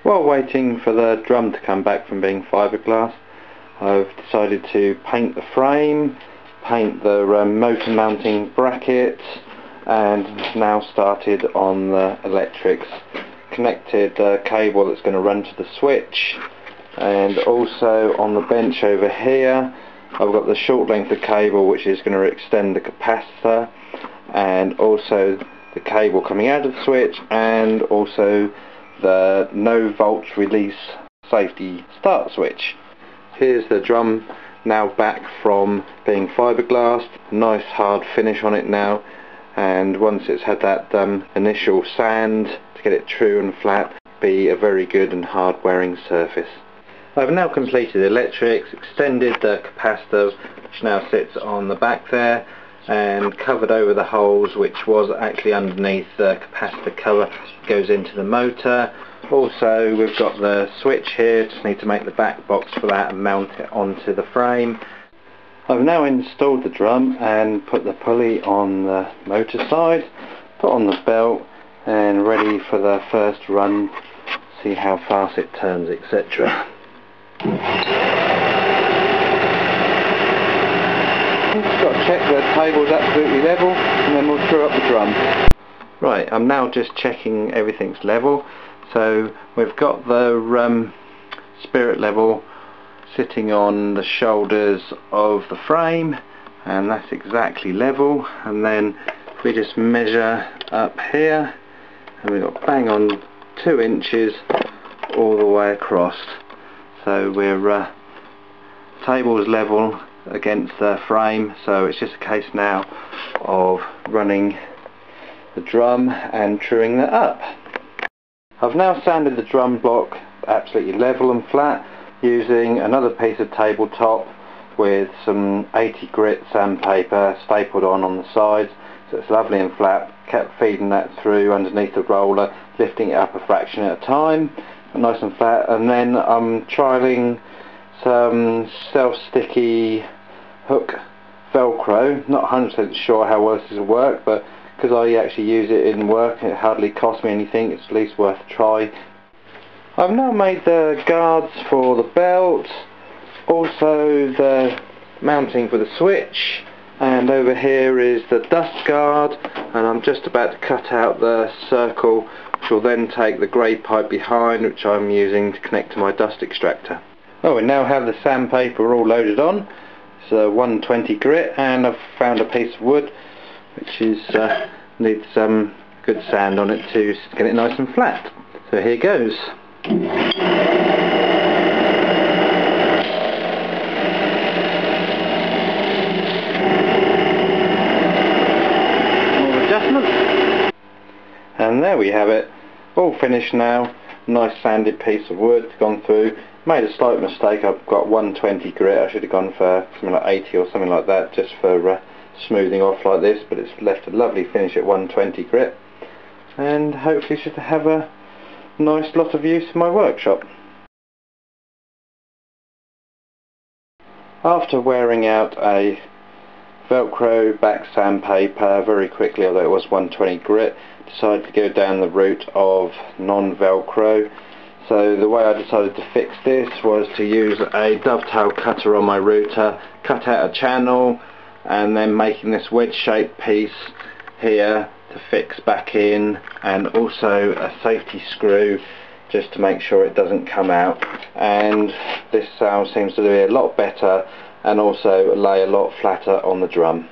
While waiting for the drum to come back from being fiberglass, I've decided to paint the frame, paint the motor mounting bracket, and now started on the electrics. Connected the cable that's going to run to the switch, and also on the bench over here I've got the short length of cable which is going to extend the capacitor, and also the cable coming out of the switch, and also the no volts release safety start switch. Here's the drum now back from being fiberglass, nice hard finish on it now, and once it's had that initial sand to get it true and flat, be a very good and hard wearing surface. I've now completed the electrics, extended the capacitor which now sits on the back there, and covered over the holes which was actually underneath the capacitor cover that goes into the motor. Also we've got the switch here, just need to make the back box for that and mount it onto the frame. I've now installed the drum and put the pulley on the motor side, put on the belt, and ready for the first run, see how fast it turns, etc. Just got to check the table's absolutely level, and then we'll screw up the drum. Right, I'm now just checking everything's level. So we've got the spirit level sitting on the shoulders of the frame, and that's exactly level. And then if we just measure up here, and we've got bang on 2 inches all the way across. So we're table's level against the frame, so it's just a case now of running the drum and truing that up. I've now sanded the drum block absolutely level and flat using another piece of tabletop with some 80 grit sandpaper stapled on the sides, so it's lovely and flat. Kept feeding that through underneath the roller, lifting it up a fraction at a time, nice and flat. And then I'm trialling some self-sticky hook velcro. Not 100% sure how well this will work, but because I actually use it in work, it hardly costs me anything, it's at least worth a try. I've now made the guards for the belt, also the mounting for the switch, and over here is the dust guard, and I'm just about to cut out the circle which will then take the grey pipe behind, which I'm using to connect to my dust extractor. Oh, we now have the sandpaper all loaded on. It's a 120 grit, and I've found a piece of wood which is needs some good sand on it to get it nice and flat. So here goes. More adjustments, and there we have it, all finished now. Nice sanded piece of wood gone through. Made a slight mistake, I've got 120 grit, I should have gone for something like 80 or something like that, just for smoothing off like this, but it's left a lovely finish at 120 grit, and hopefully should have a nice lot of use in my workshop. After wearing out a velcro back sandpaper very quickly, although it was 120 grit, decided to go down the route of non-velcro. So the way I decided to fix this was to use a dovetail cutter on my router, cut out a channel, and then making this wedge shaped piece here to fix back in, and also a safety screw just to make sure it doesn't come out. And this sound seems to be a lot better and also lay a lot flatter on the drum.